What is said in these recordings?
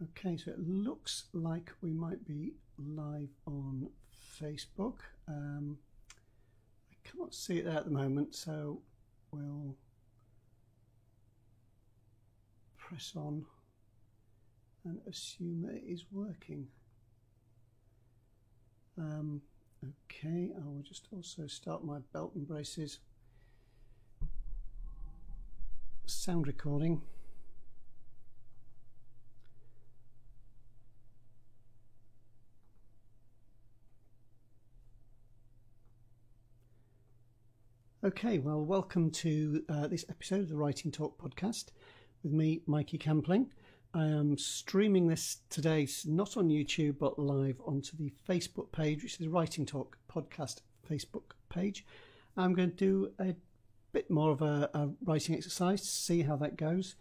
Okay, so it looks like we might be live on Facebook. I cannot see it there at the moment, so we'll press on and assume that it is working. Okay, I will just also start my belt and braces sound recording. Okay, well, welcome to this episode of the Writing Talk podcast with me, Mikey Campling. I am streaming this today, not on YouTube, but live onto the Facebook page, which is the Writing Talk podcast Facebook page. I'm going to do a bit more of a writing exercise to see how that goes,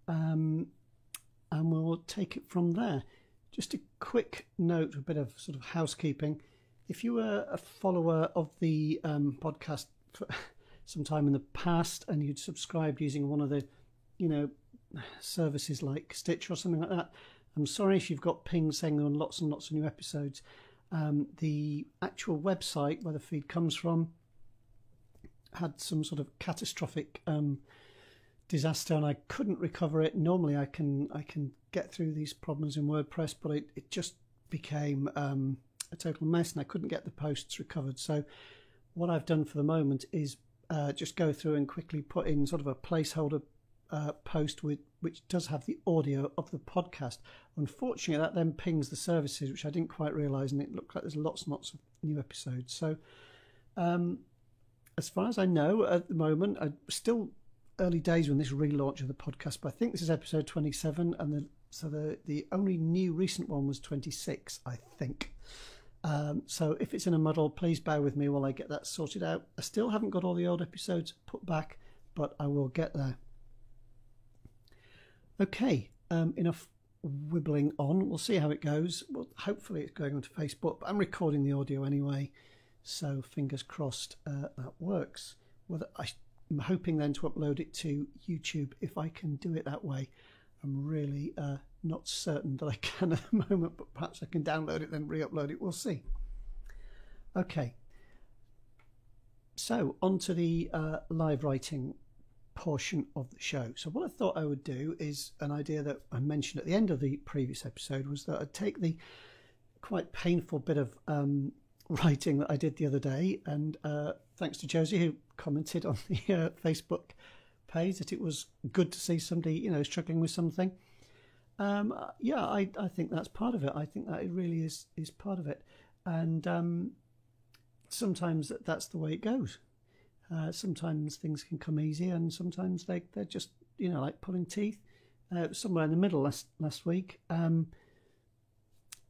and we'll take it from there. Just a quick note, a bit of sort of housekeeping. If you were a follower of the podcast for some time in the past and you'd subscribed using one of the services like Stitcher or something like that, I'm sorry if you've got pings saying there are lots and lots of new episodes. The actual website where the feed comes from had some sort of catastrophic disaster and I couldn't recover it. Normally I can get through these problems in WordPress, but it just became a total mess and I couldn't get the posts recovered. So what I've done for the moment is just go through and quickly put in sort of a placeholder post which does have the audio of the podcast. Unfortunately, that then pings the services, which I didn't quite realise, and it looked like there's lots and lots of new episodes. So as far as I know at the moment, still early days when this relaunch of the podcast, but I think this is episode 27, and the only new recent one was 26, I think. So if it's in a muddle, please bear with me while I get that sorted out. I still haven't got all the old episodes put back, but I will get there. Okay, enough wibbling on. We'll see how it goes. Well, hopefully it's going onto Facebook, but I'm recording the audio anyway, so fingers crossed that works. I'm hoping then to upload it to YouTube if I can do it that way. I'm really not certain that I can at the moment, but perhaps I can download it then re-upload it. We'll see. Okay, so on to the live writing portion of the show. So what I thought I would do is an idea that I mentioned at the end of the previous episode, was that I'd take the quite painful bit of writing that I did the other day, and thanks to Josie who commented on the Facebook page that it was good to see somebody struggling with something. I think that's part of it. I think that it really is part of it, and sometimes that's the way it goes. Sometimes things can come easy, and sometimes they're just like pulling teeth. Somewhere in the middle last week,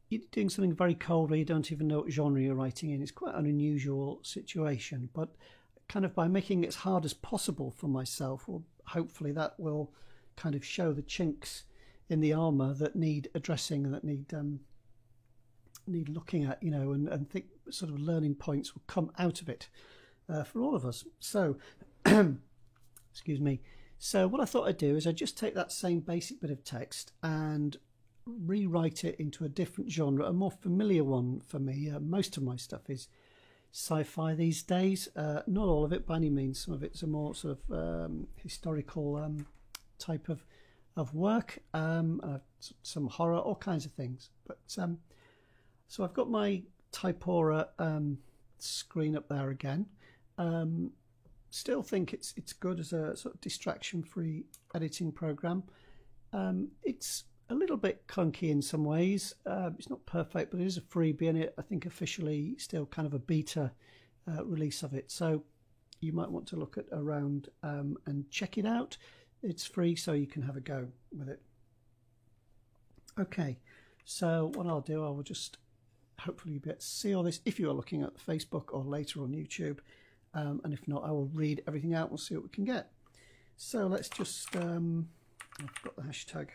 you're doing something very cold where you don't even know what genre you're writing in. It's quite an unusual situation, but kind of by making it as hard as possible for myself, well, hopefully that will kind of show the chinks in the armour that need addressing and that need looking at, and think sort of learning points will come out of it for all of us. So, excuse me. So what I thought I'd do is I'd just take that same basic bit of text and rewrite it into a different genre, a more familiar one for me. Most of my stuff is sci-fi these days, not all of it by any means. Some of it's a more sort of historical type of work, some horror, all kinds of things. But so I've got my Typora screen up there again. Still think it's good as a sort of distraction-free editing program. It's a little bit clunky in some ways. It's not perfect, but it is a freebie, and I think officially still kind of a beta release of it. So you might want to look at around and check it out. It's free, so you can have a go with it. Okay, so what I'll do, I will just hopefully be able to see all this if you are looking at Facebook or later on YouTube. And if not, I will read everything out and we'll see what we can get. So let's just, I've got the hashtag.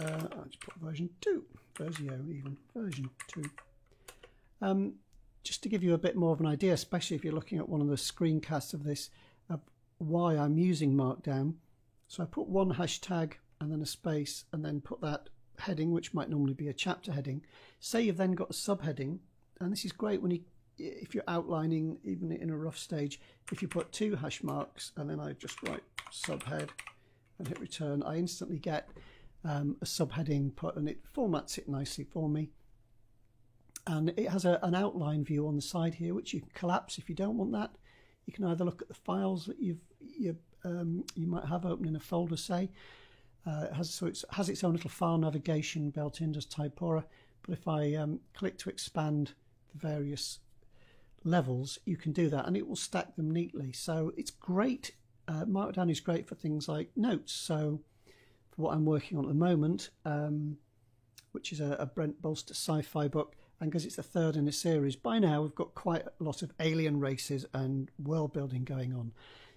I'll just put version 2, version 2. Just to give you a bit more of an idea, especially if you're looking at one of the screencasts of this, of why I'm using Markdown. So I put one hashtag and then a space, and then put that heading, which might normally be a chapter heading. Say you've then got a subheading, and this is great when if you're outlining, even in a rough stage, if you put 2 hash marks and then I just write subhead and hit return, I instantly get a subheading put, and it formats it nicely for me. And it has an outline view on the side here, which you can collapse if you don't want that. You can either look at the files that you might have open in a folder, say. It has its own little file navigation built in, does Typora. But if I click to expand the various levels, you can do that, and it will stack them neatly. So it's great. Markdown is great for things like notes. So for what I'm working on at the moment, which is a Brent Bolster sci-fi book, and because it's the 3rd in a series, by now we've got quite a lot of alien races and world building going on.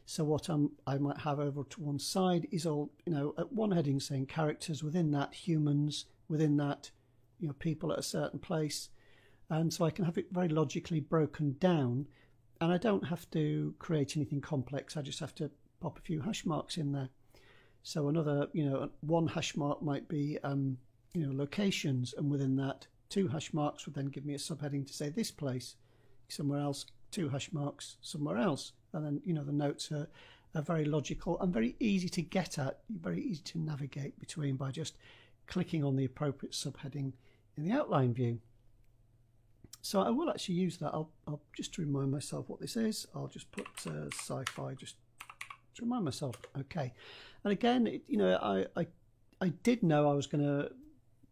So what I might have over to one side is all, at one heading saying characters, within that humans, within that people at a certain place. And so I can have it very logically broken down, and I don't have to create anything complex. I just have to pop a few hash marks in there. So another, one hash mark might be, locations, and within that 2 hash marks would then give me a subheading to say this place, somewhere else, 2 hash marks somewhere else. And then, the notes are very logical and very easy to get at, very easy to navigate between by just clicking on the appropriate subheading in the outline view. So I will actually use that. I'll just to remind myself what this is. I'll just put sci-fi just to remind myself. Okay, and again, I did know I was going to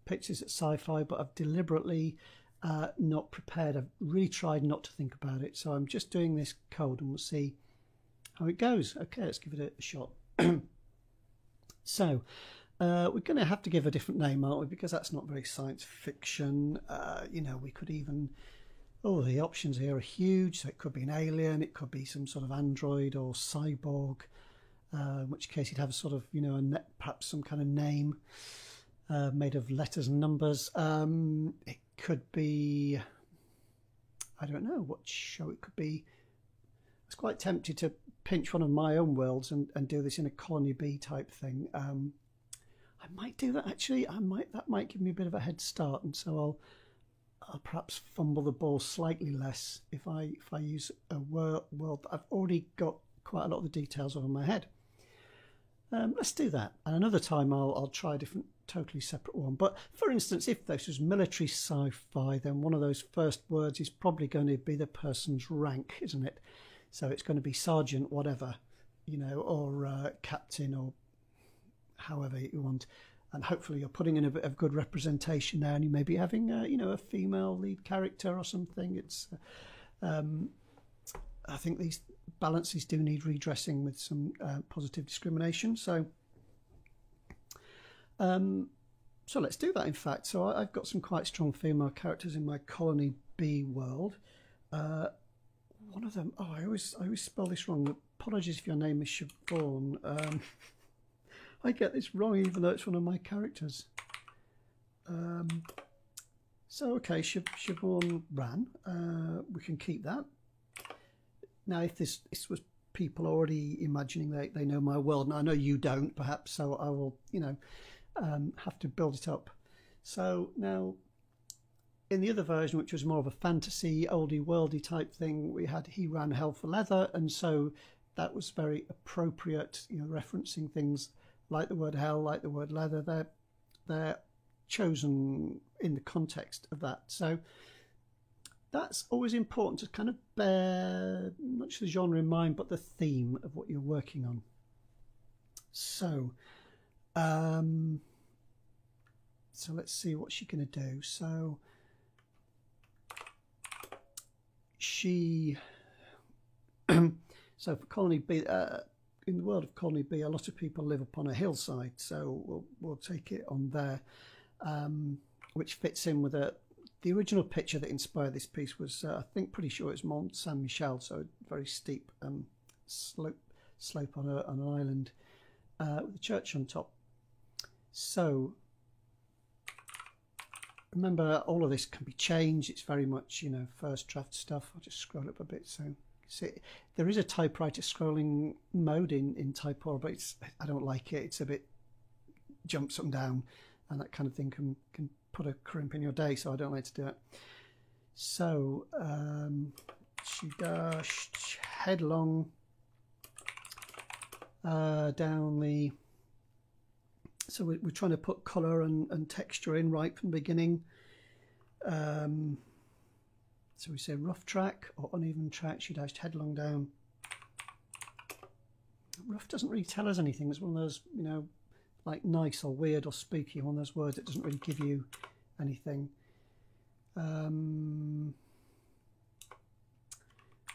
pitch this at sci-fi, but I've deliberately not prepared. I've really tried not to think about it. So I'm just doing this code, and we'll see how it goes. Okay, let's give it a shot. So. We're going to have to give a different name, aren't we? Because that's not very science fiction. We could even... the options here are huge. So it could be an alien, it could be some sort of android or cyborg, in which case you'd have a sort of, perhaps some kind of name made of letters and numbers. It could be... I don't know what show it could be. I was quite tempted to pinch one of my own worlds and do this in a Colony B type thing. I might do that actually. That might give me a bit of a head start, and so I'll perhaps fumble the ball slightly less if I use a world that I've already got quite a lot of the details of in my head. Let's do that, and another time I'll try a different, totally separate one. But for instance, if this was military sci-fi, then one of those first words is probably going to be the person's rank, isn't it? So it's going to be sergeant, whatever, or captain, or however you want, and hopefully you're putting in a bit of good representation there, and you may be having a female lead character or something. It's I think these balances do need redressing with some positive discrimination. So let's do that. In fact, so I've got some quite strong female characters in my Colony B world. One of them, I always spell this wrong. Apologies if your name is Siobhan. I get this wrong even though it's one of my characters. So okay, Siobhan Ran. We can keep that. Now, if this was people already imagining they know my world, and I know you don't, perhaps, so I will, have to build it up. So now, in the other version, which was more of a fantasy, oldie worldy type thing, we had He Ran Hell for Leather, and so that was very appropriate, referencing things like the word hell, like the word leather. They're chosen in the context of that. So that's always important to kind of bear not just the genre in mind, but the theme of what you're working on. So, so let's see what she's going to do. So so for Colony B, in the world of Colony B, a lot of people live upon a hillside, so we'll take it on there, which fits in with the original picture that inspired this piece was, I think, pretty sure it's Mont Saint Michel, so a very steep slope on an island with a church on top. So remember, all of this can be changed. It's very much, first draft stuff. I'll just scroll up a bit so. See, there is a typewriter scrolling mode in Typora, but I don't like it. It's a bit jumps up and down, and that kind of thing can put a crimp in your day, so I don't like to do it. So she dashed headlong down the... So we're trying to put colour and texture in right from the beginning. So we say rough track or uneven track. She dashed headlong down. Rough doesn't really tell us anything. It's one of those, you know, like nice or weird or spooky, one of those words that doesn't really give you anything.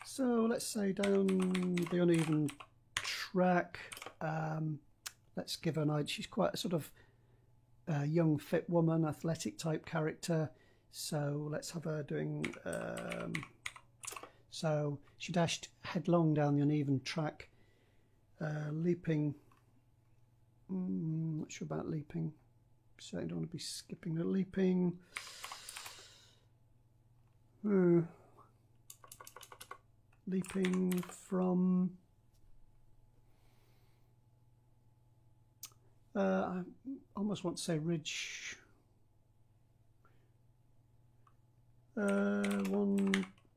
So let's say down the uneven track. Let's give her an idea. She's quite a sort of young, fit woman, athletic type character. So let's have her doing... so she dashed headlong down the uneven track, leaping... not sure about leaping. So I don't want to be skipping the leaping. Leaping from... I almost want to say ridge.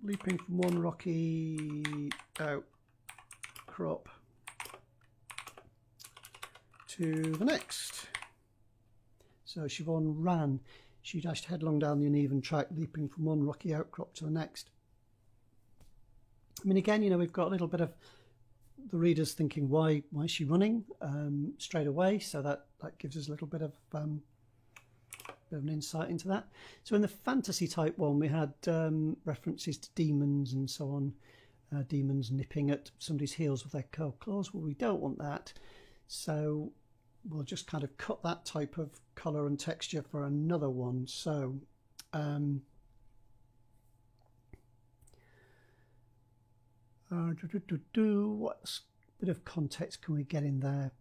Leaping from one rocky outcrop to the next. So Siobhan ran. She dashed headlong down the uneven track, leaping from one rocky outcrop to the next. I mean, again, you know, we've got a little bit of the readers thinking, why is she running straight away? So that gives us a little bit of an insight into that. So in the fantasy type one, we had references to demons and so on, demons nipping at somebody's heels with their curved claws. Well, we don't want that, so we'll just kind of cut that type of colour and texture for another one. So what bit of context can we get in there?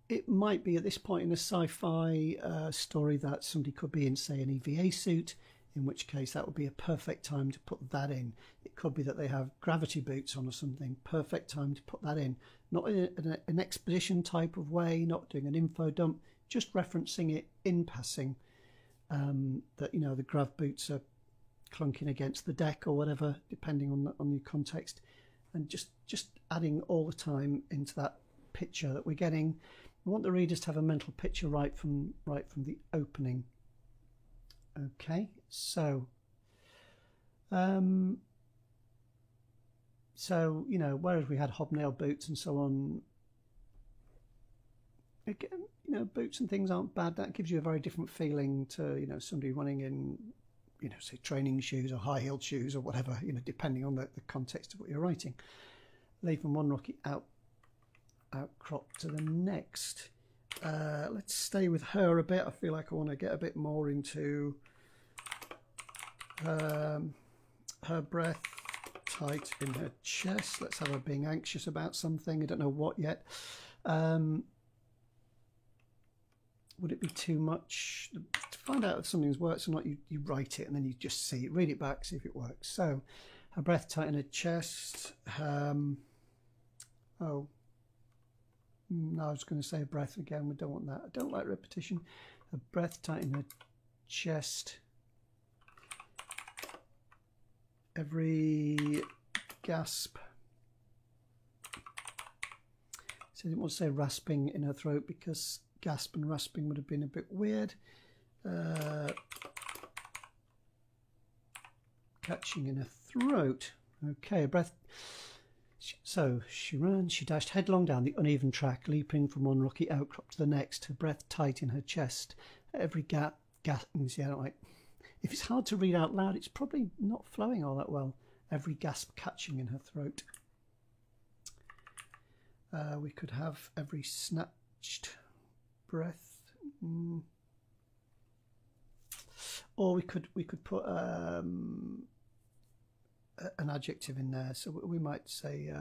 It might be at this point in a sci-fi story that somebody could be in, say, an EVA suit, in which case that would be a perfect time to put that in. It could be that they have gravity boots on or something. Perfect time to put that in. Not in an exposition type of way, not doing an info dump, just referencing it in passing. That, you know, the grav boots are clunking against the deck or whatever, depending on the context, and just adding all the time into that picture that we're getting. We want the readers to have a mental picture right from the opening. Okay, so you know, whereas we had hobnail boots and so on, again, you know, boots and things aren't bad. That gives you a very different feeling to, you know, somebody running in, you know, say training shoes or high-heeled shoes or whatever, you know, depending on the context of what you're writing. Leaving one rocky outcrop to the next. Let's stay with her a bit. I feel like I want to get a bit more into her breath tight in her chest. Let's have her being anxious about something. I don't know what yet. Would it be too much? To find out if something's works or not, you write it and then you just see it, read it back, see if it works. So her breath tight in her chest. Oh, no, I was going to say breath again. We don't want that. I don't like repetition. Her breath tight in her chest. Every gasp. So I didn't want to say rasping in her throat because gasp and rasping would have been a bit weird. Catching in her throat. Okay, a breath. So she ran, she dashed headlong down the uneven track, leaping from one rocky outcrop to the next, her breath tight in her chest. Every gasp. See, I don't like. If it's hard to read out loud, it's probably not flowing all that well. Every gasp catching in her throat. We could have every snatched breath, or we could put an adjective in there. So we might say,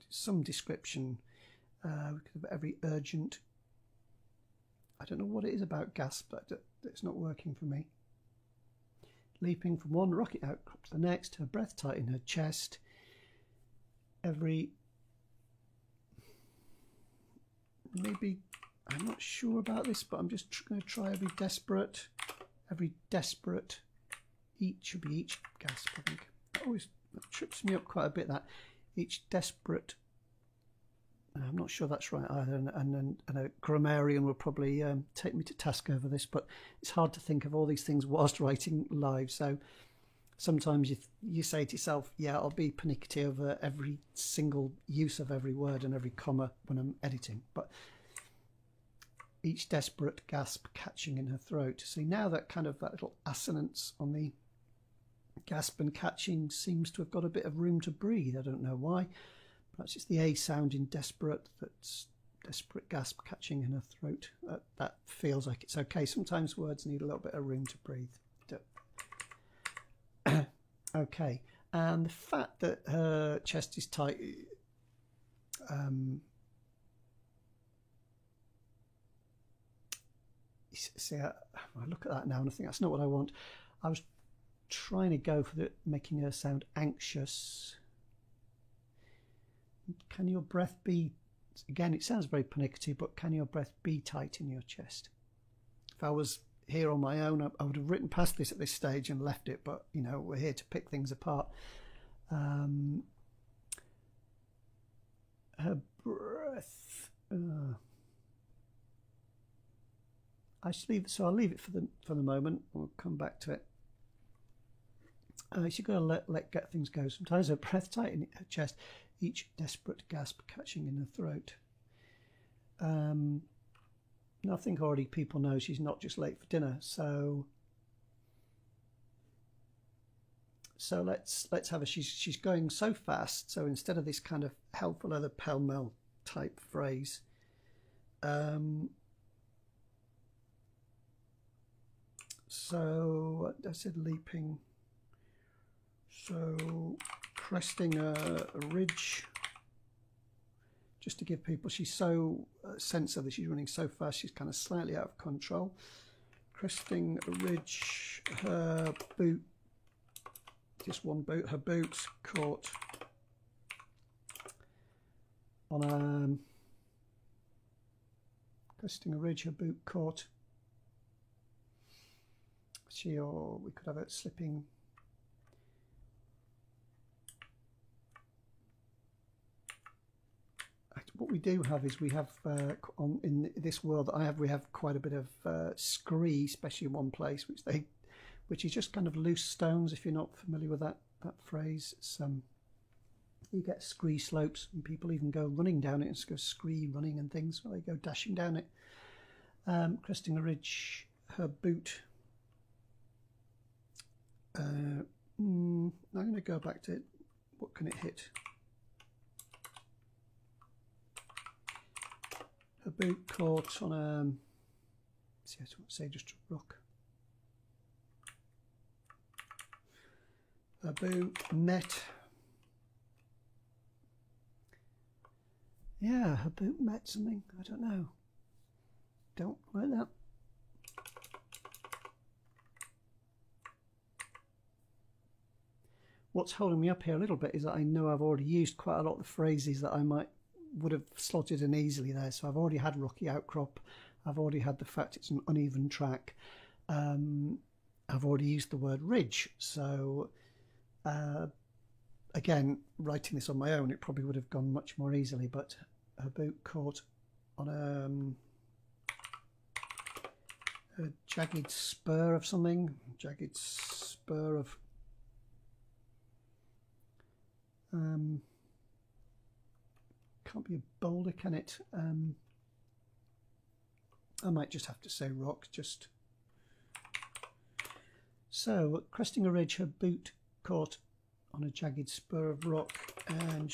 some description. We could have every urgent. I don't know what it is about gasp, but it's not working for me. Leaping from one rocky outcrop to the next, her breath tight in her chest. Every, maybe, I I'm not sure about this, but I'm just going to try every desperate, each should be each gasp, I think. That trips me up quite a bit, that each desperate, I'm not sure that's right either, and a grammarian will probably take me to task over this, but it's hard to think of all these things whilst writing live, so sometimes you say to yourself, yeah, I'll be pernickety over every single use of every word and every comma when I'm editing, but each desperate gasp catching in her throat. See, now that little assonance on the gasp and catching seems to have got a bit of room to breathe. I don't know why. Perhaps it's the A sound in desperate, that's desperate gasp catching in her throat. That feels like it's okay. Sometimes words need a little bit of room to breathe. Okay, and the fact that her chest is tight, see, I look at that now and I think that's not what I want. I was trying to go for making her sound anxious. Can your breath be, again, it sounds very pernickety, but can your breath be tight in your chest? If I was here on my own, I would have written past this at this stage and left it, but you know, we're here to pick things apart. Her breath, I'll leave it for the moment. We'll come back to it. She's got to let get things go. Sometimes her breath tight in her chest, each desperate gasp catching in her throat. I think already people know she's not just late for dinner, so let's have her. She's going so fast, so instead of this kind of helpful other pell-mell type phrase, so I said leaping, so cresting a ridge. Just to give people, she's so sensitive that she's running so fast, she's kind of slightly out of control. Cresting a ridge, her boot, just one boot, her boots caught on cresting a ridge, her boot caught. Or we could have it slipping. What we do have is we have in this world that I have, we have quite a bit of scree, especially in one place, which is just kind of loose stones. If you're not familiar with that phrase, it's, you get scree slopes, and people even go running down it. It's go scree running and things. Well, they go dashing down it. Cresting a ridge, her boot. I'm going to go back to it. What can it hit? Her boot caught on see, I don't say just a rock. Her boot met. Yeah, her boot met something. I don't know. Don't like that. What's holding me up here a little bit is that I know I've already used quite a lot of the phrases that I would have slotted in easily there. So I've already had rocky outcrop. I've already had the fact it's an uneven track. I've already used the word ridge. So again, writing this on my own, it probably would have gone much more easily, but her boot caught on a jagged spur of something, jagged spur of can't be a boulder, can it? I might just have to say rock, just. So, cresting a ridge, her boot caught on a jagged spur of rock, and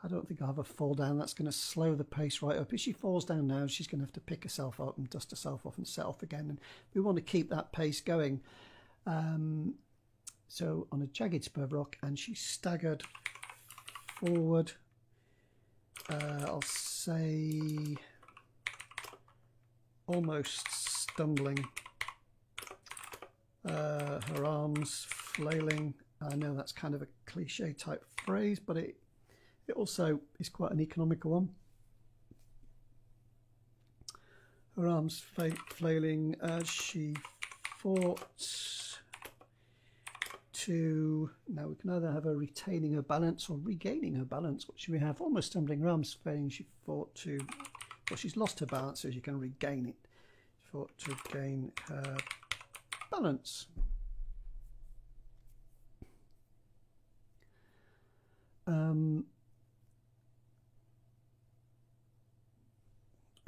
I don't think I'll have a fall down. That's going to slow the pace right up. If she falls down now, she's going to have to pick herself up and dust herself off and set off again. And we want to keep that pace going. So on a jagged spur of rock, and she staggered forward. I'll say almost stumbling. Her arms flailing. I know that's kind of a cliche type phrase, but it also is quite an economical one. her arms flailing as she fought to, now we can either have her retaining her balance or regaining her balance. What should we have? Almost stumbling, her arms flailing, she fought to, well, she's lost her balance so she can regain it. She fought to gain her balance.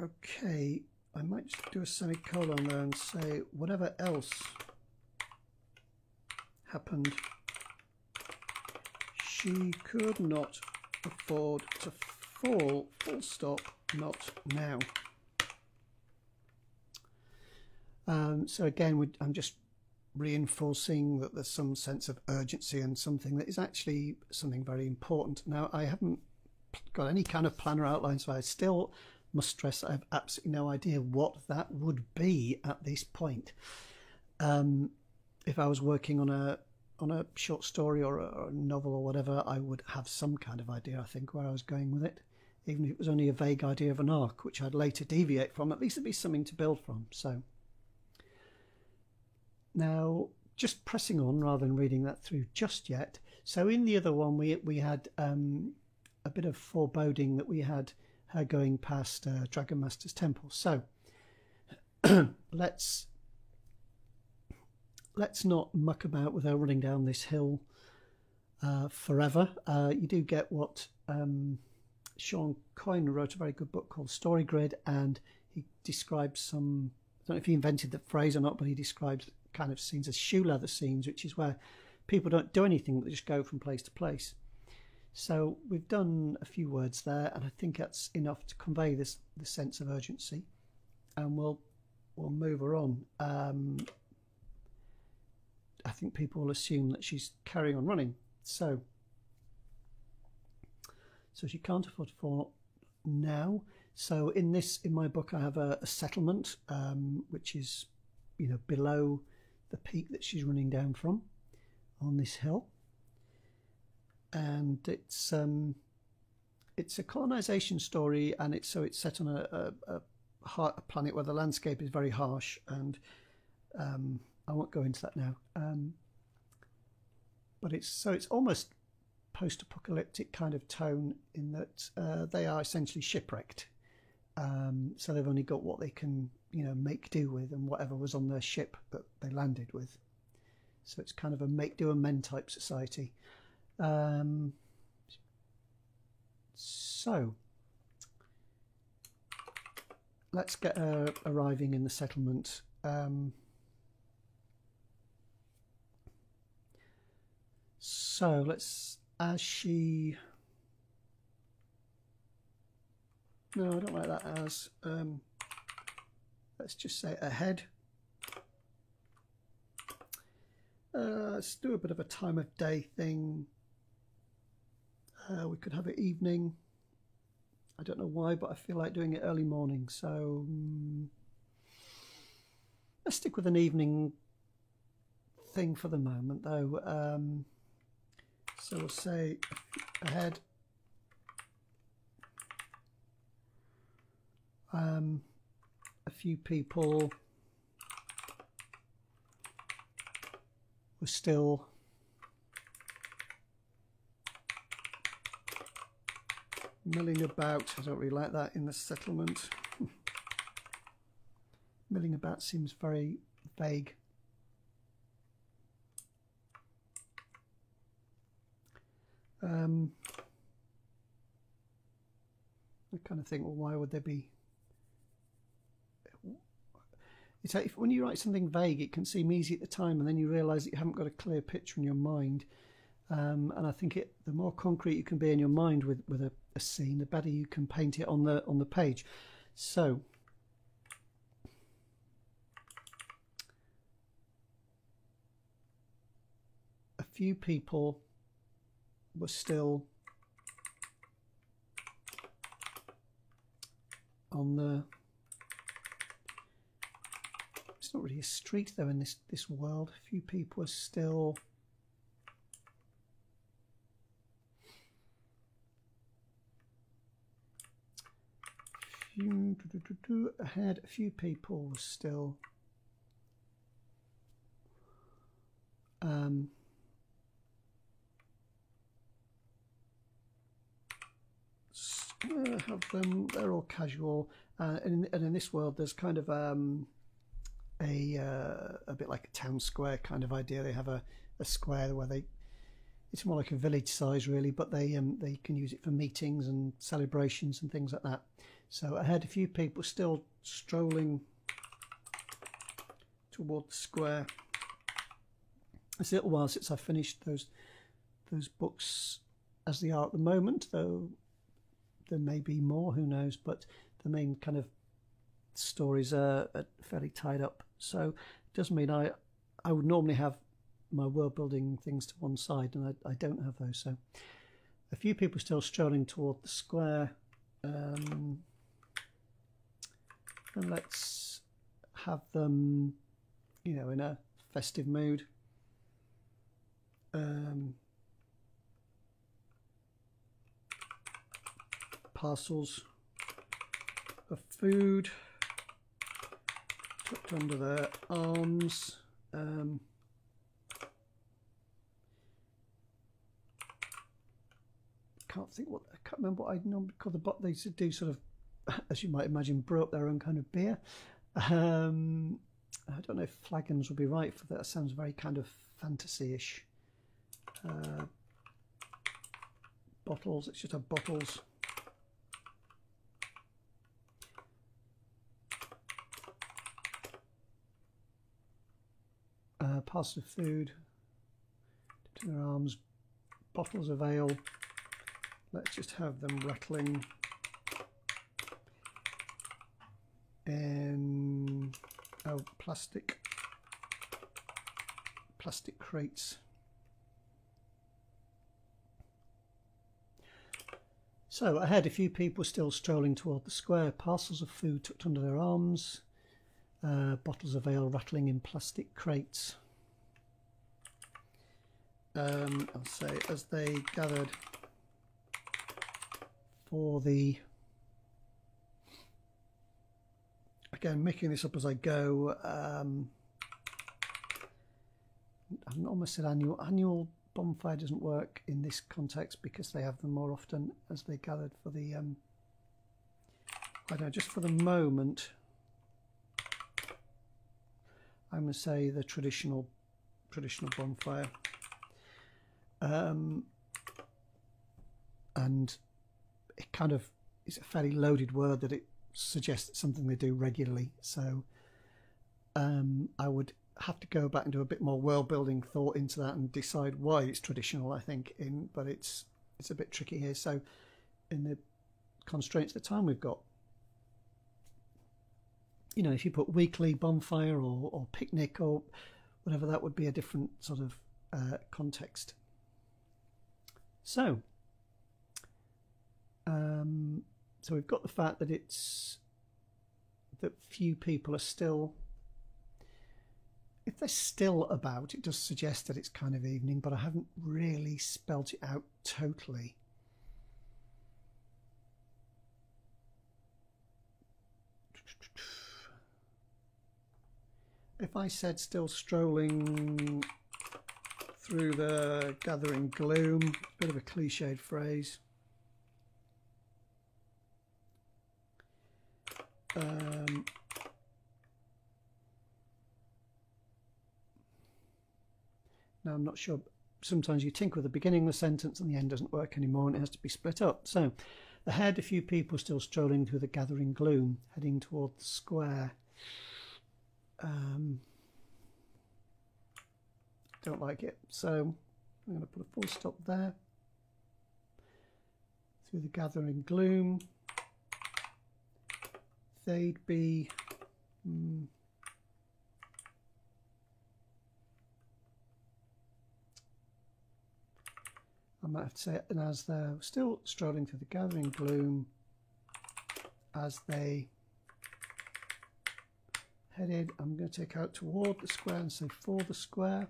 Okay, I might just do a semicolon there and say whatever else happened, she could not afford to fall, full stop, not now. So again, I'm just reinforcing that there's some sense of urgency and something that is actually something very important. Now, I haven't got any kind of plan or outline, so I still must stress I have absolutely no idea what that would be at this point. If I was working on a short story or a novel or whatever, I would have some kind of idea, I think, where I was going with it. Even if it was only a vague idea of an arc, which I'd later deviate from, at least it'd be something to build from. So now, just pressing on rather than reading that through just yet. So in the other one, we had a bit of foreboding that we had her going past Dragon Master's temple. So let's not muck about with her running down this hill forever. You do get what Sean Coyne wrote a very good book called Story Grid, and he describes some, I don't know if he invented the phrase or not, but he describes kind of scenes as shoe leather scenes, which is where people don't do anything, they just go from place to place. So we've done a few words there, and I think that's enough to convey the sense of urgency, and we'll move her on. I think people will assume that she's carrying on running. So she can't afford to fall now. So in my book, I have a settlement, which is, you know, below the peak that she's running down from on this hill. And it's a colonization story, and it's set on a planet where the landscape is very harsh, and I won't go into that now. But it's almost post-apocalyptic kind of tone in that they are essentially shipwrecked. So they've only got what they can, you know, make do with, and whatever was on their ship that they landed with. So it's kind of a make do and mend type society. So let's get her arriving in the settlement. So let's, as she, no, I don't like that as, let's just say ahead. Let's do a bit of a time of day thing. We could have it evening. I don't know why, but I feel like doing it early morning. So let's stick with an evening thing for the moment, though. So we'll say ahead. A few people were still milling about. I don't really like that in the settlement. Milling about seems very vague. I kind of think, well, why would there be? It's like when you write something vague, it can seem easy at the time, and then you realise that you haven't got a clear picture in your mind. And I think the more concrete you can be in your mind with a scene, the better you can paint it on the page. So a few people were still on the, it's not really a street though in this world. A few people are still Ahead, a few people still have them. They're all casual, and in this world, there's kind of a bit like a town square kind of idea. They have a square where it's more like a village size really, but they can use it for meetings and celebrations and things like that. So I had a few people still strolling toward the square. It's a little while since I finished those books as they are at the moment, though there may be more, who knows, but the main kind of stories are fairly tied up. So it doesn't mean I would normally have my world building things to one side, and I don't have those. So a few people still strolling toward the square, and let's have them, you know, in a festive mood. Parcels of food tucked under their arms. I can't remember what I normally call the bot. They do sort of, as you might imagine, brew up their own kind of beer. I don't know if flagons would be right for that. That sounds very kind of fantasy-ish. Bottles. Let's just have bottles. Parcel of food to their arms, bottles of ale. Let's just have them rattling. And plastic crates. So I had a few people still strolling toward the square, parcels of food tucked under their arms, bottles of ale rattling in plastic crates. I'll say as they gathered for the, again making this up as I go, I've almost said annual bonfire doesn't work in this context because they have them more often as they gathered for the I don't know, just for the moment I'm going to say the traditional bonfire, and it kind of is a fairly loaded word that it suggests it's something they do regularly, so I would have to go back and do a bit more world building thought into that and decide why it's traditional, I think, but it's a bit tricky here. So in the constraints of the time we've got, you know, if you put weekly bonfire or picnic or whatever, that would be a different sort of context. So so we've got the fact that that few people are still, if they're still about, it does suggest that it's kind of evening, but I haven't really spelt it out totally. If I said still strolling through the gathering gloom, a bit of a cliched phrase. Now I'm not sure, sometimes you tinker with the beginning of the sentence and the end doesn't work anymore and it has to be split up. So ahead, a few people still strolling through the gathering gloom, heading toward the square. Don't like it, so I'm going to put a full stop there. Through the gathering gloom, they'd be I might have to say it, and as they're still strolling through the gathering gloom, as they headed, I'm going to take out toward the square and say for the square.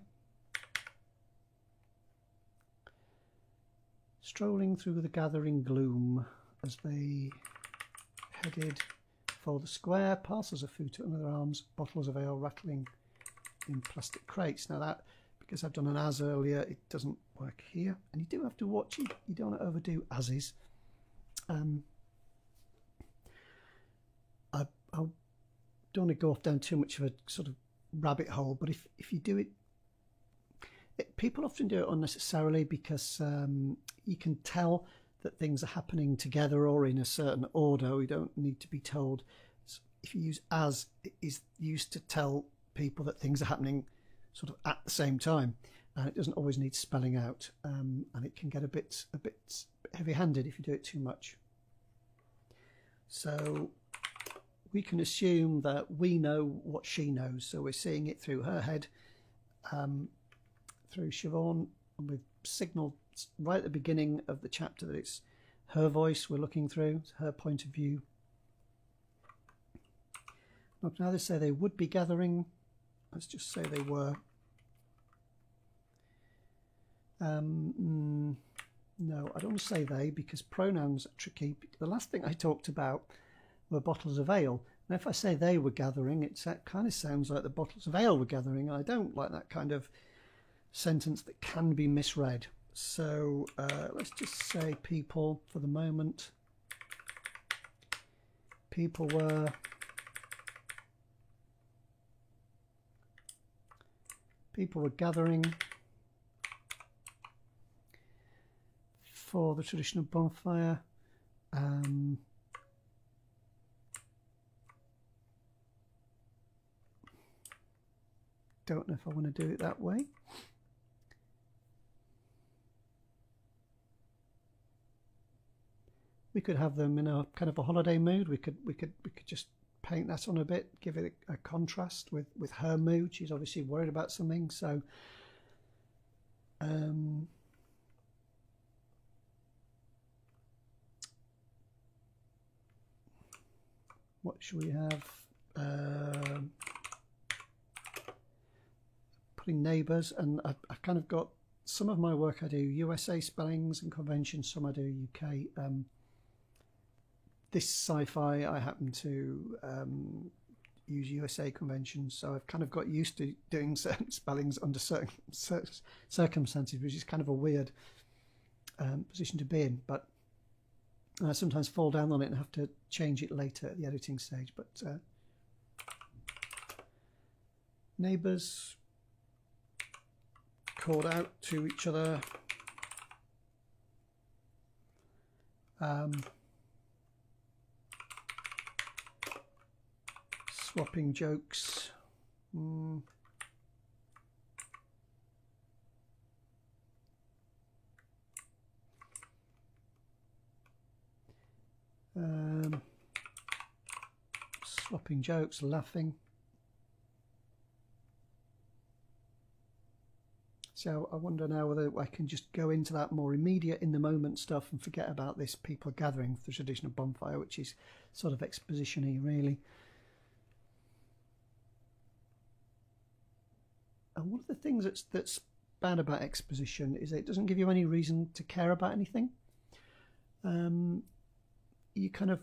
Strolling through the gathering gloom as they headed for the square, parcels of food under their arms, bottles of ale rattling in plastic crates. Now that, because I've done an as earlier, it doesn't work here, and you do have to watch it. You don't want to overdo ases. I don't want to go off down too much of a sort of rabbit hole, but if you do it, people often do it unnecessarily because you can tell that things are happening together or in a certain order. We don't need to be told. If you use as, it is used to tell people that things are happening sort of at the same time, and it doesn't always need spelling out, and it can get a bit heavy-handed if you do it too much. So we can assume that we know what she knows, so we're seeing it through her head, through Siobhan, and we've signalled right at the beginning of the chapter that it's her voice we're looking through, it's her point of view. Now they say they would be gathering. Let's just say they were. No, I don't want to say they because pronouns are tricky. The last thing I talked about were bottles of ale. And if I say they were gathering, it kind of sounds like the bottles of ale were gathering. And I don't like that kind of sentence that can be misread. So let's just say people for the moment. People were gathering for the traditional bonfire. Don't know if I want to do it that way. We could have them in a kind of a holiday mood. We could just paint that on a bit, give it a contrast with her mood. She's obviously worried about something, so what should we have? Putting neighbours, and I've kind of got some of my work I do USA spellings and conventions, some I do UK. This sci-fi I happen to use USA conventions, so I've kind of got used to doing certain spellings under certain circumstances, which is kind of a weird position to be in, but I sometimes fall down on it and have to change it later at the editing stage. But neighbours called out to each other, swapping jokes. Swapping jokes, laughing. So I wonder now whether I can just go into that more immediate, in the moment stuff and forget about this people gathering for the traditional bonfire, which is sort of exposition-y, really. And one of the things that's bad about exposition is that it doesn't give you any reason to care about anything. You kind of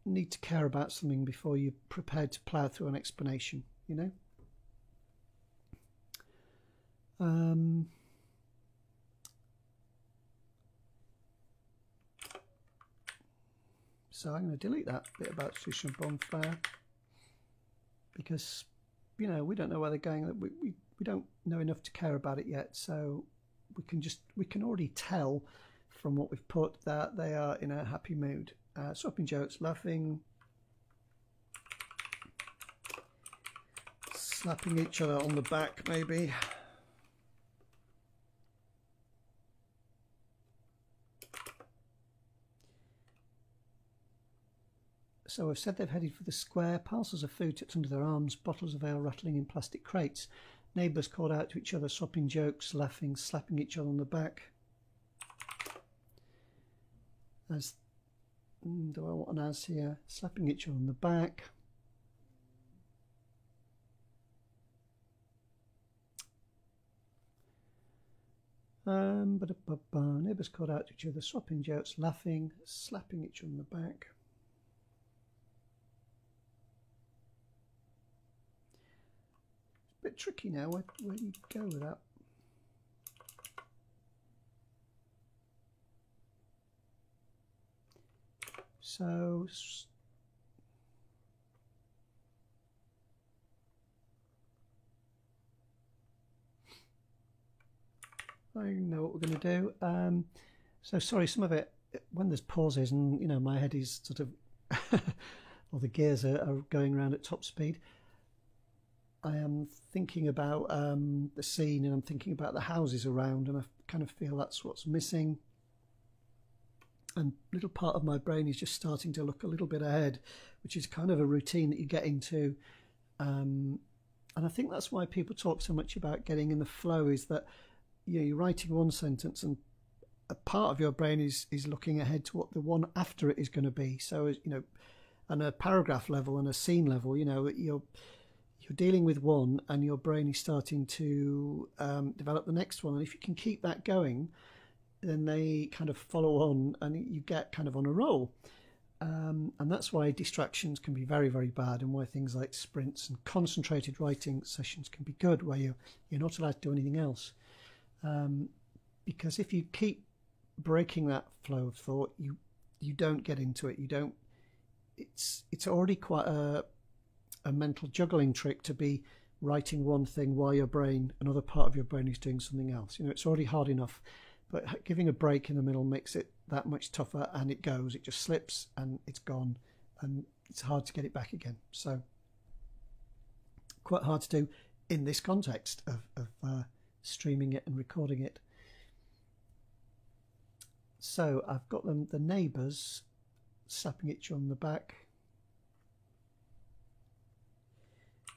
need to care about something before you're prepared to plough through an explanation, you know? So I'm going to delete that bit about traditional bonfire because, you know, we don't know where they're going. We don't know enough to care about it yet. So we can already tell from what we've put that they are in a happy mood. Swapping jokes, laughing, slapping each other on the back, maybe. So I've said they've headed for the square, parcels of food tucked under their arms, bottles of ale rattling in plastic crates. Neighbours called out to each other, swapping jokes, laughing, slapping each other on the back. As do I want an as here? Slapping each other on the back. Neighbours called out to each other, swapping jokes, laughing, slapping each other on the back. bit tricky now. Where do you go with that? So I know what we're going to do. So sorry, some of it, when there's pauses and, you know, my head is sort of, or the gears are going around at top speed, I am thinking about the scene, and I'm thinking about the houses around, and I kind of feel that's what's missing. And a little part of my brain is just starting to look a little bit ahead, which is kind of a routine that you get into. And I think that's why people talk so much about getting in the flow, is that, you know, you're writing one sentence and a part of your brain is looking ahead to what the one after it is going to be. So, you know, on a paragraph level and a scene level, you know, you're dealing with one and your brain is starting to develop the next one. And if you can keep that going, then they kind of follow on and you get kind of on a roll. And that's why distractions can be very, very bad, and why things like sprints and concentrated writing sessions can be good, where you're not allowed to do anything else. Because if you keep breaking that flow of thought, you don't get into it. You don't. It's already quite a mental juggling trick to be writing one thing while another part of your brain is doing something else. You know, it's already hard enough, but giving a break in the middle makes it that much tougher, and it just slips and it's gone, and it's hard to get it back again. So quite hard to do in this context of streaming it and recording it. So I've got the neighbours slapping each on the back,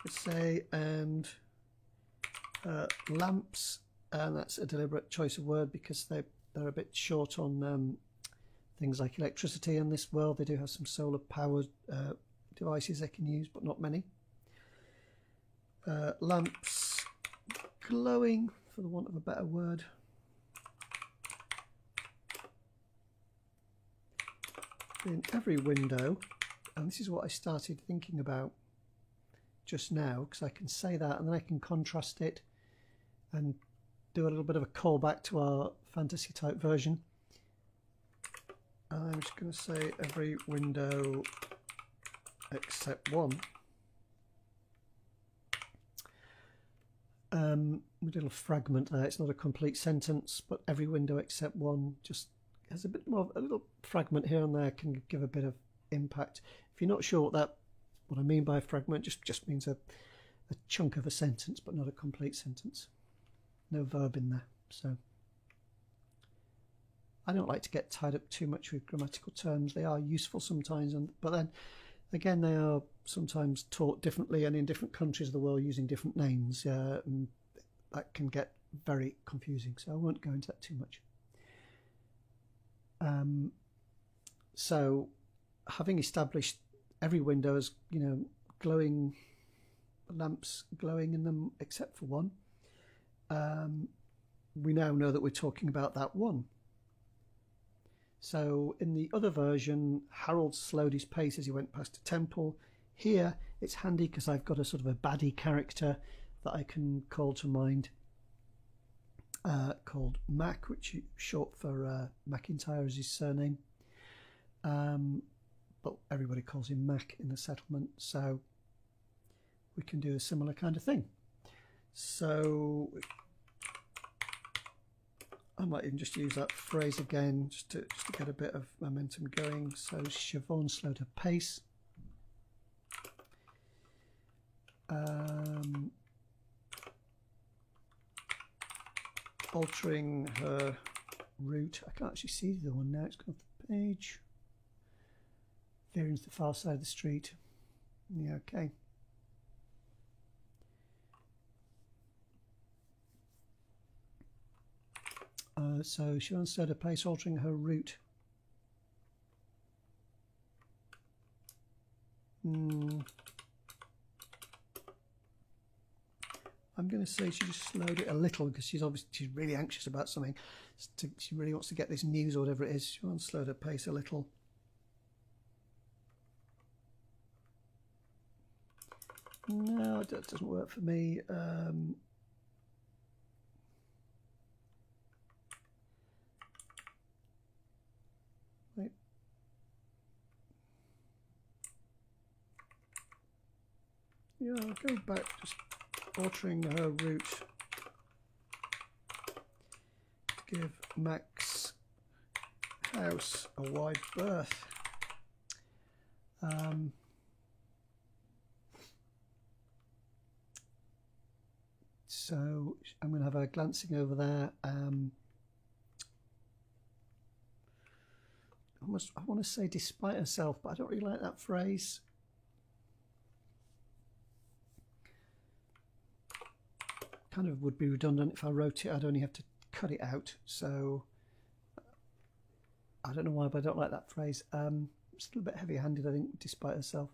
let's say, and lamps, and that's a deliberate choice of word because they're a bit short on things like electricity in this world. They do have some solar powered devices they can use, but not many. Lamps glowing, for the want of a better word. In every window, and this is what I started thinking about just now, because I can say that and then I can contrast it and do a little bit of a callback to our fantasy type version. I'm just going to say every window except one. A little fragment there. It's not a complete sentence, but every window except one just has a bit more. A little fragment here and there can give a bit of impact. If you're not sure what I mean by a fragment, just means a chunk of a sentence, but not a complete sentence. No verb in there. So I don't like to get tied up too much with grammatical terms. They are useful sometimes, but then again, they are sometimes taught differently and in different countries of the world using different names. And that can get very confusing, so I won't go into that too much. So having established every window as, you know, glowing lamps glowing in them except for one, we now know that we're talking about that one. So in the other version, Harold slowed his pace as he went past a temple. Here it's handy because I've got a sort of a baddie character that I can call to mind, called Mac, which is short for McIntyre is his surname, but everybody calls him Mac in the settlement, so we can do a similar kind of thing. So I might even just use that phrase again just to get a bit of momentum going. So Siobhan slowed her pace. Altering her route. I can't actually see the one now. It's gone off the page. Veering to the far side of the street. Yeah, okay. So she slowed her pace, altering her route. I'm going to say she just slowed it a little because she's really anxious about something. She really wants to get this news or whatever it is. She wants to slow her pace a little. No, that doesn't work for me. Wait. Yeah, I'll go back, just altering her route to give Max house a wide berth. So I'm going to have her glancing over there. I want to say despite herself, but I don't really like that phrase. Kind of would be redundant if I wrote it. I'd only have to cut it out. So I don't know why, but I don't like that phrase. It's a little bit heavy-handed, I think, despite herself.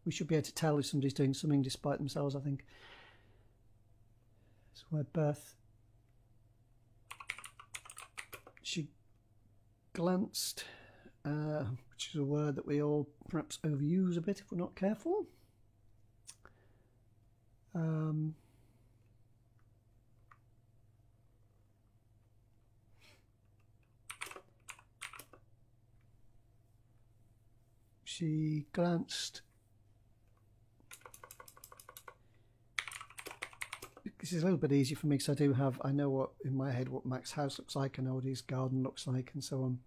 We should be able to tell if somebody's doing something despite themselves, I think. So word birth. She glanced, which is a word that we all perhaps overuse a bit if we're not careful. She glanced. This is a little bit easier for me because I know what in my head what Max's house looks like, I know what his garden looks like, and so on.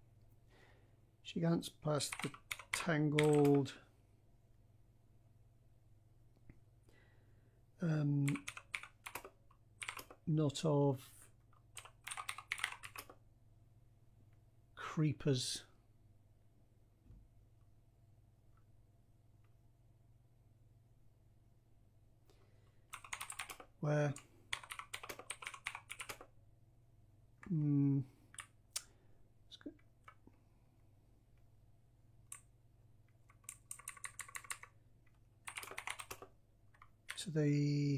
She glanced past the tangled knot of creepers. Where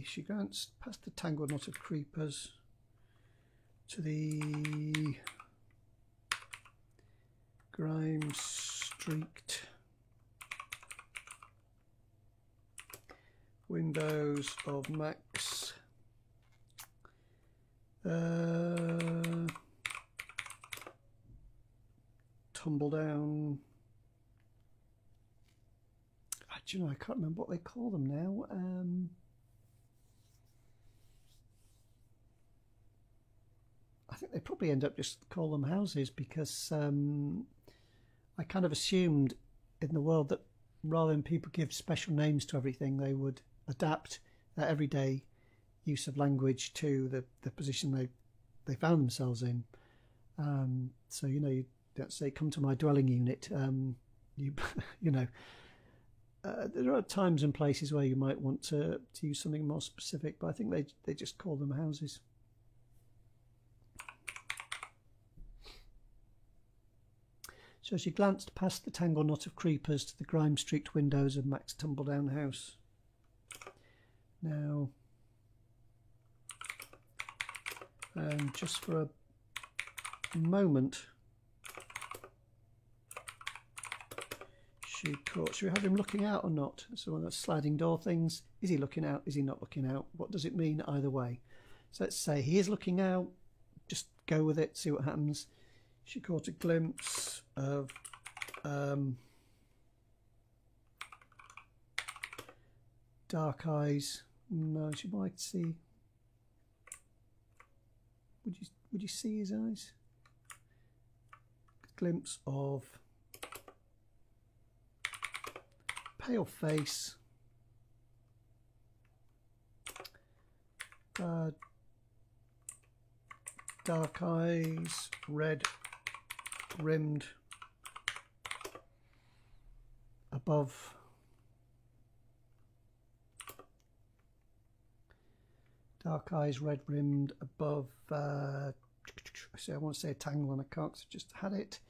she glanced past the tangled knot of creepers to the grime-streaked windows of Max. Tumble down. Do you know, I can't remember what they call them now. I think they probably end up just call them houses because I kind of assumed in the world that rather than people give special names to everything, they would adapt their everyday use of language to the position they found themselves in. So, you know, you don't say, come to my dwelling unit. You know, there are times and places where you might want to use something more specific, but I think they just call them houses. So she glanced past the tangled knot of creepers to the grime-streaked windows of Max's tumble-down house. Now, just for a moment, should we have him looking out or not? So one of those sliding door things. Is he looking out? Is he not looking out? What does it mean either way? So let's say he is looking out. Just go with it, see what happens. She caught a glimpse of dark eyes. No, she might see. Would you see his eyes? A glimpse of pale face, dark eyes, red rimmed above dark eyes, red rimmed above I want to say a tangle and I can't because I just had it.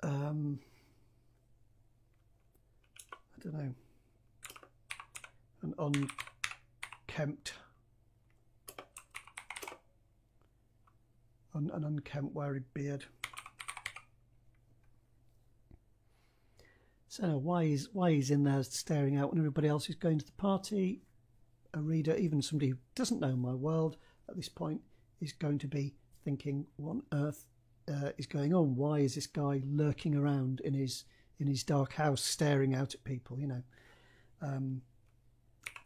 I don't know, an unkempt weary beard. So why he's in there staring out when everybody else is going to the party? A reader, even somebody who doesn't know my world at this point, is going to be thinking, what on earth is going on? Why is this guy lurking around in his dark house staring out at people? You know,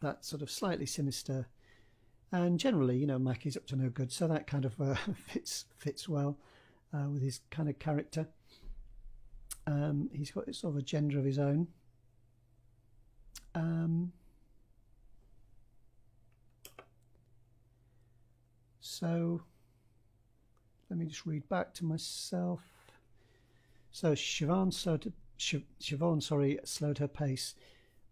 that sort of slightly sinister. And generally, you know, Mackie's up to no good, so that kind of fits well with his kind of character. He's got sort of a gender of his own. So let me just read back to myself. So Siobhan slowed her pace,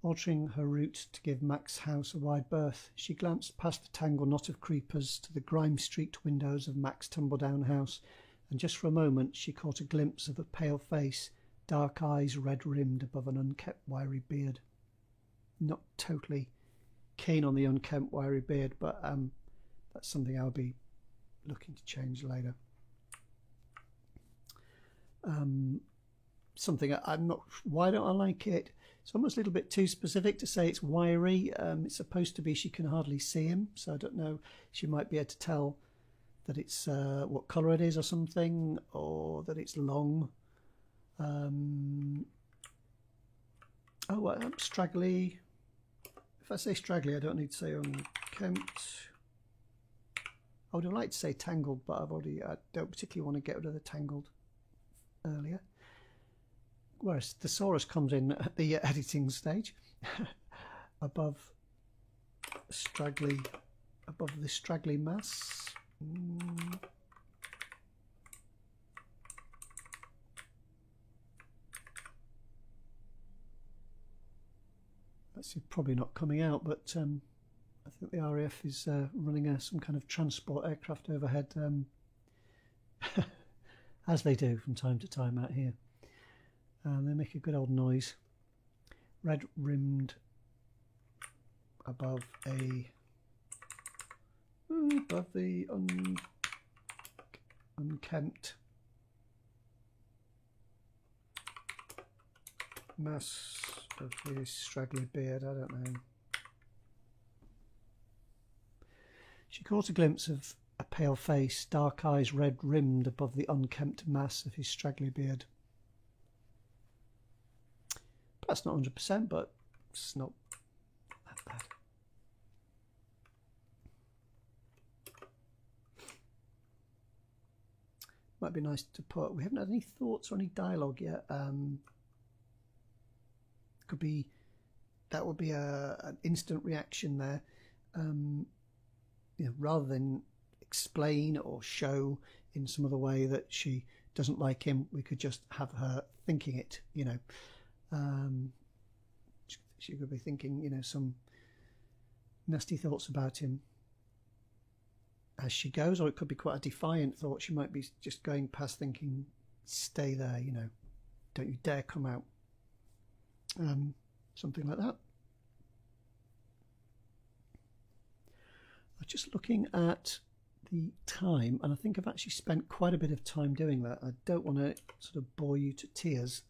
altering her route to give Mac's house a wide berth. She glanced past the tangled knot of creepers to the grime-streaked windows of Mac's tumble-down house, and just for a moment she caught a glimpse of a pale face, dark eyes red-rimmed above an unkempt wiry beard. Not totally keen on the unkempt wiry beard, but that's something I'll be looking to change later. Something I'm not... Why don't I like it? It's almost a little bit too specific to say it's wiry. It's supposed to be she can hardly see him, so I don't know. She might be able to tell that it's what colour it is or something, or that it's long. Straggly. If I say straggly, I don't need to say unkempt. I would have liked to say tangled, but I don't particularly want to get rid of the tangled earlier. Whereas thesaurus comes in at the editing stage. above the straggly mass. That's probably not coming out, but I think the RAF is running some kind of transport aircraft overhead, as they do from time to time out here. And they make a good old noise. Red rimmed above the unkempt mass of his straggly beard. I don't know. She caught a glimpse of a pale face, dark eyes red rimmed above the unkempt mass of his straggly beard. That's not 100%, but it's not that bad. Might be nice to put. We haven't had any thoughts or any dialogue yet. Could be that would be an instant reaction there. You know, rather than explain or show in some other way that she doesn't like him, we could just have her thinking it. You know. She could be thinking, you know, some nasty thoughts about him as she goes, or it could be quite a defiant thought. She might be just going past thinking, stay there, you know, don't you dare come out. Something like that. I was just looking at the time, and I think I've actually spent quite a bit of time doing that. I don't want to sort of bore you to tears.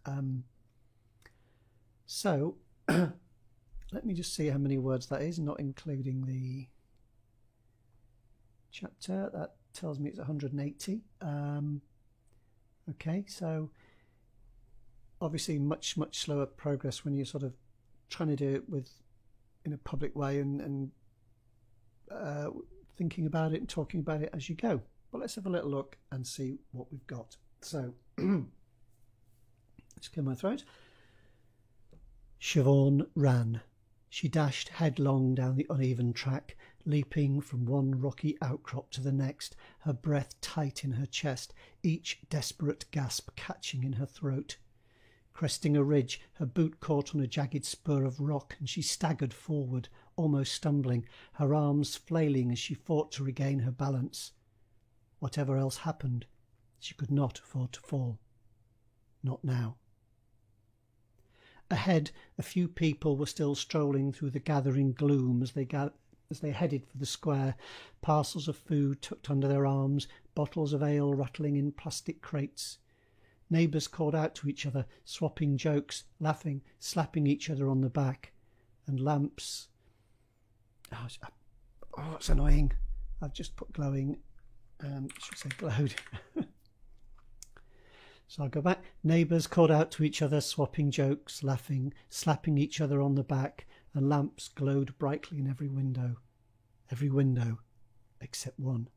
So let me just see how many words that is, not including the chapter. That tells me it's 180. Okay, so obviously much slower progress when you're sort of trying to do it in a public way and thinking about it and talking about it as you go. But let's have a little look and see what we've got. So let's clear my throat. Siobhan ran. She dashed headlong down the uneven track, leaping from one rocky outcrop to the next, her breath tight in her chest, each desperate gasp catching in her throat. Cresting a ridge, her boot caught on a jagged spur of rock, and she staggered forward, almost stumbling, her arms flailing as she fought to regain her balance. Whatever else happened, she could not afford to fall. Not now. Ahead, a few people were still strolling through the gathering gloom as they headed for the square, parcels of food tucked under their arms, bottles of ale rattling in plastic crates. Neighbours called out to each other, swapping jokes, laughing, slapping each other on the back. And lamps... Oh, it's annoying. I've just put glowing. I should say glowed. So I'll go back. Neighbours called out to each other, swapping jokes, laughing, slapping each other on the back, and lamps glowed brightly in every window. Every window, except one.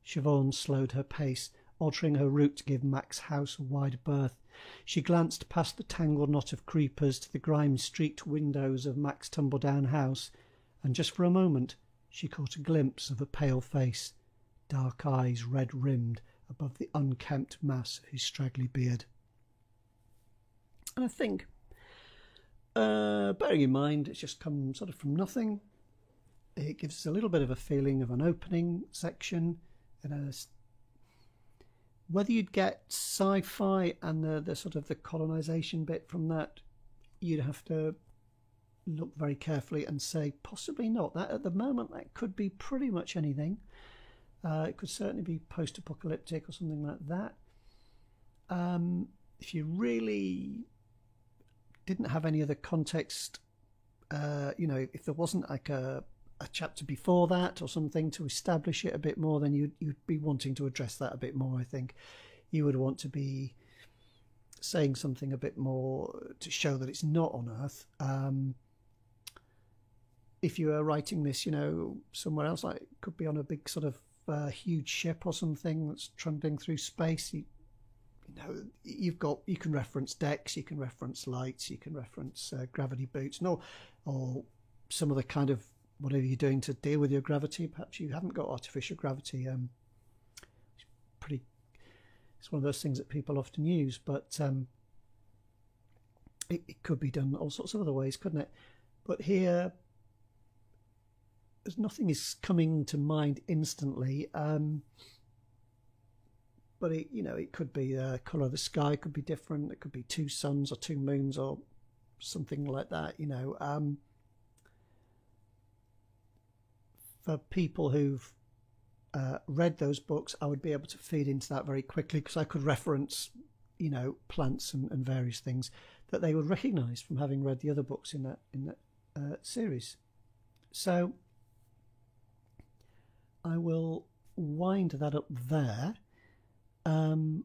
Siobhan slowed her pace, altering her route to give Mac's house a wide berth. She glanced past the tangled knot of creepers to the grime-streaked windows of Mac's tumble-down house, and just for a moment she caught a glimpse of a pale face, dark eyes red-rimmed above the unkempt mass of his straggly beard. And I think, bearing in mind it's just come sort of from nothing, it gives us a little bit of a feeling of an opening section, and whether you'd get sci-fi and the sort of the colonisation bit from that, you'd have to look very carefully and say possibly not. That at the moment that could be pretty much anything. It could certainly be post-apocalyptic or something like that. If you really didn't have any other context, if there wasn't like a chapter before that or something to establish it a bit more, then you'd be wanting to address that a bit more. I think you would want to be saying something a bit more to show that it's not on Earth. If you were writing this, somewhere else, like it could be on a big sort of huge ship or something that's trundling through space, you can reference decks, you can reference lights, you can reference gravity boots, or some other kind of whatever you're doing to deal with your gravity. Perhaps you haven't got artificial gravity. It's one of those things that people often use, but it could be done all sorts of other ways, couldn't it? But here, nothing is coming to mind instantly. But it could be the colour of the sky could be different. It could be two suns or two moons or something like that. For people who've read those books, I would be able to feed into that very quickly because I could reference, plants and various things that they would recognise from having read the other books in that series. So I will wind that up there, and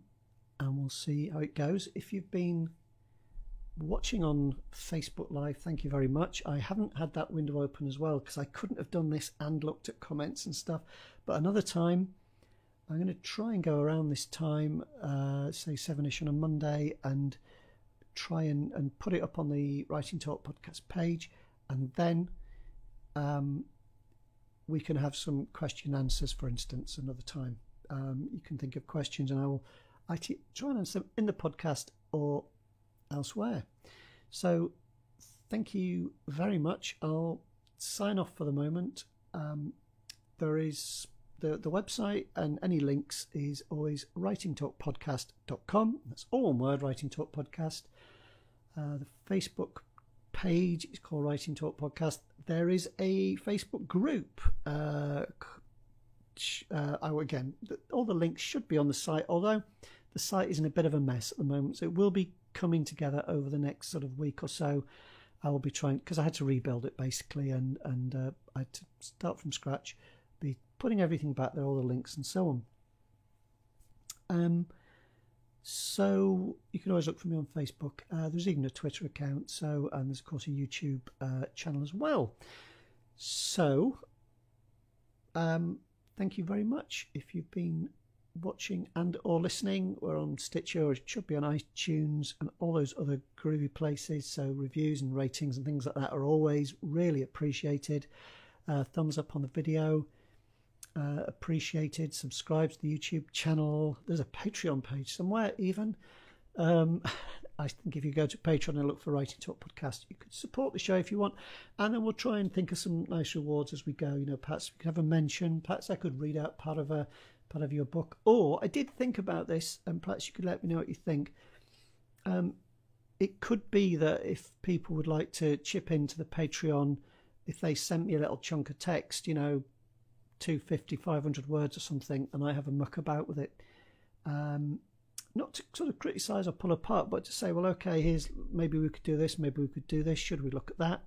we'll see how it goes. If you've been watching on Facebook Live, thank you very much. I haven't had that window open as well because I couldn't have done this and looked at comments and stuff. But another time, I'm going to try and go around this time, say 7ish on a Monday, and try and put it up on the Writing Talk podcast page, and then we can have some question answers, for instance, another time. You can think of questions and I will try and answer them in the podcast or elsewhere. So thank you very much. I'll sign off for the moment. There is the website, and any links is always writingtalkpodcast.com. That's all one word, Writing Talk Podcast. The Facebook page is called Writing Talk Podcast. There is a Facebook group. Again, all the links should be on the site, although the site is in a bit of a mess at the moment, so it will be coming together over the next sort of week or so. I will be trying, because I had to rebuild it basically, and I had to start from scratch, be putting everything back there, all the links and so on. So you can always look for me on Facebook. There's even a Twitter account, and there's of course a YouTube channel as well. So thank you very much. If you've been watching and or listening, we're on Stitcher, it should be on iTunes and all those other groovy places, so reviews and ratings and things like that are always really appreciated. Thumbs up on the video, appreciated. Subscribe to the YouTube channel. There's a Patreon page somewhere even. I think if you go to Patreon and look for Writing Talk Podcast, you could support the show if you want, and then we'll try and think of some nice rewards as we go. Perhaps we could have a mention, perhaps I could read out part of your book, or I did think about this, and perhaps you could let me know what you think. It could be that if people would like to chip into the Patreon, if they sent me a little chunk of text, 250, 500 words or something, and I have a muck about with it, not to sort of criticise or pull apart, but to say, well, okay, here's, maybe we could do this, maybe we could do this, should we look at that?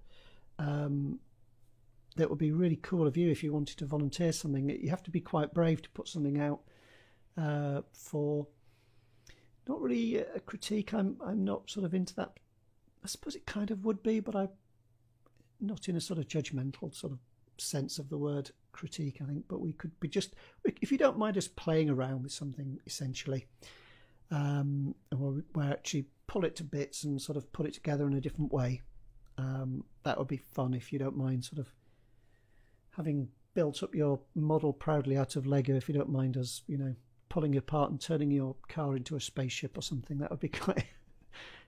That would be really cool of you if you wanted to volunteer something. You have to be quite brave to put something out for not really a critique. I'm not sort of into that. I suppose it kind of would be, but I'm not in a sort of judgmental sort of sense of the word critique, I think. But we could be just, if you don't mind us playing around with something, essentially, and we'll actually pull it to bits and sort of put it together in a different way. That would be fun, if you don't mind sort of having built up your model proudly out of Lego. If you don't mind us, pulling it apart and turning your car into a spaceship or something, that would be quite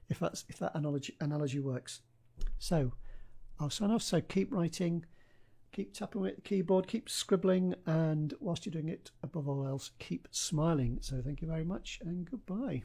if that analogy works. So I'll sign off. So keep writing, keep tapping with the keyboard, keep scribbling, and whilst you're doing it, above all else, keep smiling. So thank you very much and goodbye.